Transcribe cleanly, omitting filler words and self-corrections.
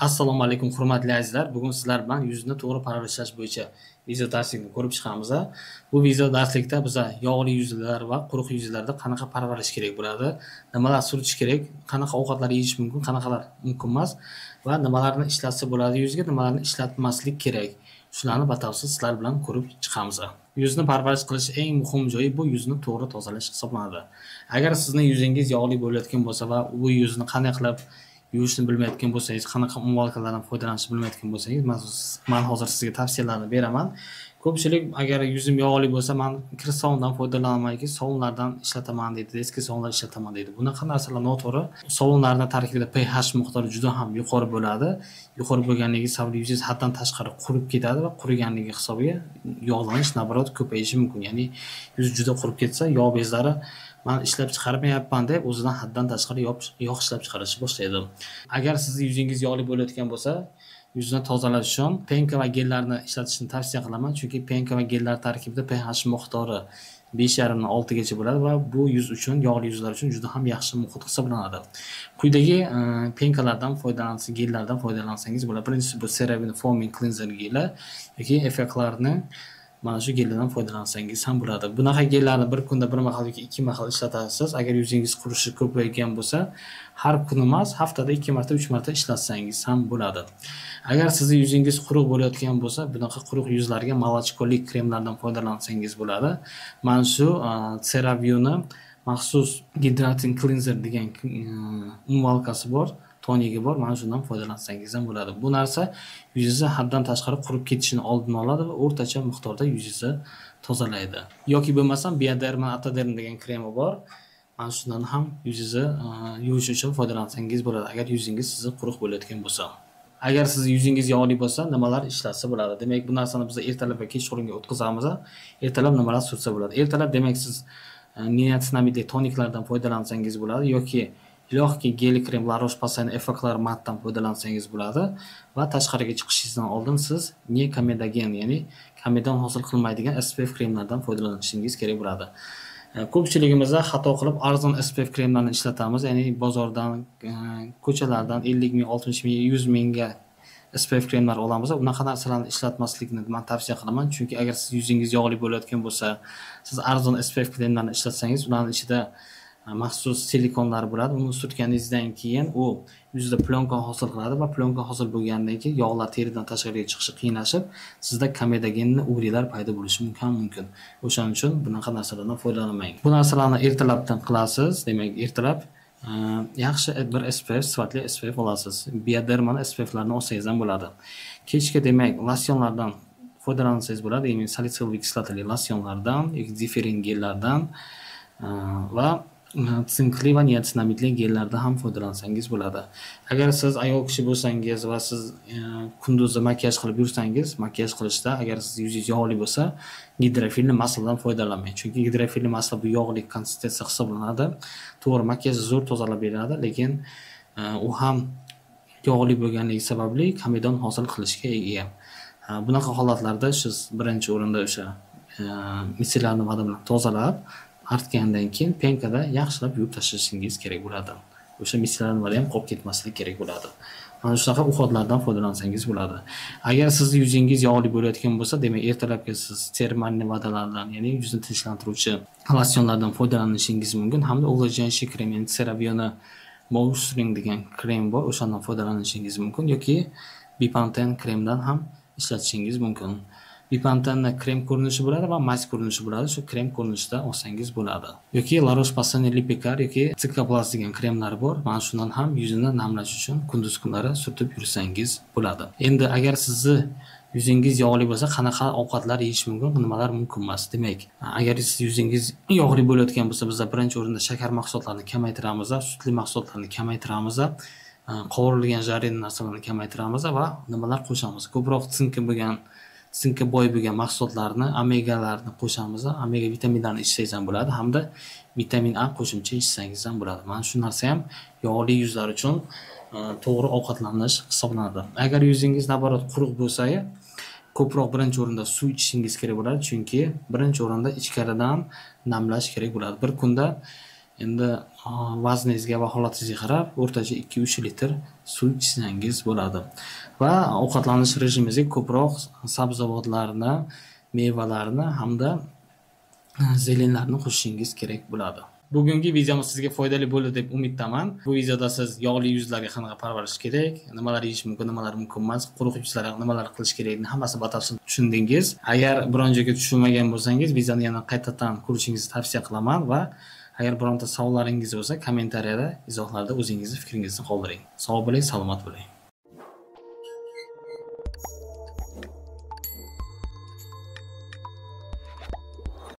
Assalomu alaykum hurmatli azizlar. Bugun sizlar bilan yuzni to'g'ri parvarishlash bo'yicha video darslikni ko'rib chiqamiz. Bu video darslikda biz yog'li yuzlar va quruq yuzlarda qanaqa parvarish kerak bo'ladi, nimalar surtish kerak, qanaqa ovqatlar yeyish mumkin, qanaqalar mumkin emas va nimalarni ishlatsa bo'ladi yuzga, nimalarni ishlatmaslik kerak. Shularni batafsil sizlar bilan ko'rib chiqamiz. Yuzni parvarish qilish eng muhim joyi bu yuzni to'g'ri tozalash hisoblanadi. Agar sizning yuzingiz yog'li bo'layotgan bo'lsa va bu yuzni qanday qilib yuvishni bilmayotgan bo'lsangiz, qanaqa umvolkalardan foydalanishni bilmayotgan bo'lsangiz, men hozir sizga tavsiyalarni beraman. Ko'pchilik agar yuzim yog'li bo'lsa, men kir sovundan foydalanamayki, sovunlardan ishlataman deydi, eski sovunlar ishlataman deydi. Bunaqa narsalar noto'g'ri. Sovunlarning tarkibida pH miqdori juda ham yuqori bo'ladi. Yuqori bo'lganligi sababli yuzingiz haddan tashqari qurib ketadi va quriganligi hisobiga yog'lanish naborot ko'payishi mumkin. Ya'ni yuz juda qurib ketsa, yog' bezlari men ishlab chiqarmayapman deb o'zidan haddan tashqari yog' ishlab chiqarishni boshlaydi. Agar sizning yuzingiz yog'li bo'layotgan bo'lsa, yuzni tozalash uchun penka va gellarni ishlatishni tavsiya qilaman, chunki penka va gellar tarkibida pH miqdori 5,5 dan 6 gacha bo'ladi va bu yuz uchun, yog'li yuzlar uchun juda ham yaxshi muhit hisoblanadi. Quyidagi penkalardan foydalansangiz, gellardan foydalansangiz bo'ladi. Birinchisi bu CeraVe Foaming Cleanser geli yoki effektlarni mana shu gellardan foydalansangiz ham bo'ladi. Bunaqa gellarni bir kunda bir mahal yoki ikki mahal ishlatasiz. Agar yuzingiz qurishi ko'paygan bo'lsa, har kun emas, haftada 2 marta, 3 marta ishlatsangiz ham bo'ladi. Agar sizning yuzingiz quruq bo'layotgan bo'lsa, bunaqa quruq yuzlarga molochkolik kremlardan foydalansangiz bo'ladi. Mana shu CeraVe'ni maxsus Hydrating Cleanser degan umvolkasi bor. Tonigi bor, mana shundan foydalansangiz ham bo'ladi. Bu narsa yuzingizni haddan tashqari qurib ketishini oldini oladi va o'rtacha miqdorda yuzingizni tozalaydi. Yoki bo'lmasam Bioderma Atoderm degan kremi bor. Mana shundan ham yuzingizni yuvish uchun foydalansangiz bo'ladi, agar yuzingiz sizni quruq bo'layotgan bo'lsa. Agar sizning yuzingiz yog'li bo'lsa, nimalar ishlatsa bo'ladi? Demak, bu narsani biz ertalab va kechqurunga o'tkazamiz. Ertalab nimalar surtsa bo'ladi? Ertalab demak siz niacinamidli toniklardan foydalansangiz bo'ladi yoki ilohki gel krem La Roche-Posay effektlar matdan foydalansangiz bo'ladi va tashqariga chiqishingizdan oldin siz Comedagen, ya'ni kamedon hosil qilmaydigan SPF kremlardan foydalanishingiz kerak bo'ladi. Ko'pchiligimizda xato qilib arzon SPF kremlarni ishlatamiz, ya'ni bozordan, ko'chalardan 50 ming, 60 ming, 100 mingga SPF kremlar olamiz. Unaqa narsalarni ishlatmaslikni men tavsiya qilaman, chunki agar siz yuzingiz yog'li bo'layotgan bo'lsa, siz arzon SPF kremlarni ishlatsangiz, ularning ichida maxsus silikonlar bo'ladi. Uni surtganingizdan keyin u yuzda plyonka hosil qiladi va plyonka hosil bo'lgandan keyin yog'lar teridan tashqariga chiqishi qiyinlashib, sizda komedogenli ugrilar paydo bo'lishi mumkin. O'shaning uchun bunaqa narsalardan foydalanmang. Bu narsalarni ertalabdan qilasiz. Demak, ertalab yaxshi bir SPF, sifatli SPF olasiz. Bioderma SPFlarni olsangiz ham bo'ladi. Kechga demak, losyonlardan foydalansangiz bo'ladi. Ya'ni salitsilli kislotali losyonlardan yoki diferin gellardan va sinkli va niacinamidli gellardan ham foydalansangiz bo'ladi. Agar siz ayol kishi bo'lsangiz va siz kunduzi makiyaj qilib yursangiz, makiyaj qilishda agar siz yuzingiz yog'li bo'lsa, gidrofilli masladan foydalanmang. Chunki gidrofilli masla bu yog'li konsistensiya hisoblanadi. To'g'ri, makiyajni zo'r tozalab beradi, lekin u ham yog'li bo'lganligi sababli komedon hosil qilishga ega. Bunaqa holatlarda siz birinchi o'rinda o'sha misellarni vada bilan tozalab artgandan keyin penkada yaxshilab yuvib tashlashingiz kerak bo'ladi. O'sha misellarni vada ham qolib ketmasligi kerak bo'ladi. Mana shunaqa uxotlardan foydalansangiz bo'ladi. Agar sizning yuzingiz yog'li bo'layotgan bo'lsa, demak ertalabga siz termalni vadalardan, ya'ni yuzni tinchlantiruvchi losyonlardan foydalanishingiz mumkin hamda ulajlanishli krem, ya'ni CeraVe'ni Moisturizing degan krem bor, o'shandan foydalanishingiz mumkin yoki Bepanthen kremdan ham ishlatishingiz mumkin. Bepanthenni krem ko'rinishi bo'ladi va mas ko'rinishi bo'ladi. Shu krem ko'rinishida olsangiz bo'ladi. Yoki La Roche-Posay Lipikar yoki Cicaplast degan kremlar bor. Mana shundan ham yuzni namlash uchun kunduz kunlari surtib yursangiz bo'ladi. Endi agar sizni yuzingiz yog'li bo'lsa, qanaqa ovqatlar yeyish mumkin, nimalar mumkin emas? Demak, agar siz yuzingiz yog'li bo'layotgan bo'lsa, biz birinchi o'rinda shakar mahsulotlarini kamaytiramiz, sutli mahsulotlarni kamaytiramiz, qovurilgan jarrin narsalarni kamaytiramiz va nimalar qo'shamiz? Ko'proq sinkka boy bo'lgan mahsulotlarni, omegalarni qo'shamiz. Omega vitaminlarini ichsangiz ham bo'ladi hamda vitamin A qo'shimcha ichsangiz ham bo'ladi. Mana shu narsa ham yog'li yuzlar uchun to'g'ri ovqatlanish hisoblanadi. Agar yuzingiz naborot quruq bo'lsa, ko'proq birinchi o'rinda suv ichishingiz kerak bo'ladi, chunki birinchi o'rinda ichkaridan namlash kerak bo'ladi. Bir kunda Endi vazningizga va holatingizga qarab o'rtacha 2-3 litr suv ichsangiz bo'ladi. Va ovqatlanish rejimingizga ko'proq sabzavotlarni, mevalarni hamda zelenlarni qo'shishingiz kerak bo'ladi. Bugungi videomiz sizga foydali bo'ldi deb umiddaman. Bu videoda siz yog'li yuzlarga qanaqa parvarish kerak, nimalar yeyish mumkin, nimalar mumkin emas, quruq yuzlarga nimalar qilish kerakligini hammasini batafsil tushundingiz. Agar biron joyga tushunmagan bo'lsangiz, videoni yana qaytadan ko'rishingizni tavsiya qilaman va agar bironta savollaringiz bo'lsa, kommentariyada, izohlarda o'zingizni fikringizni qoldiring. Sog' bo'ling, salomat bo'ling.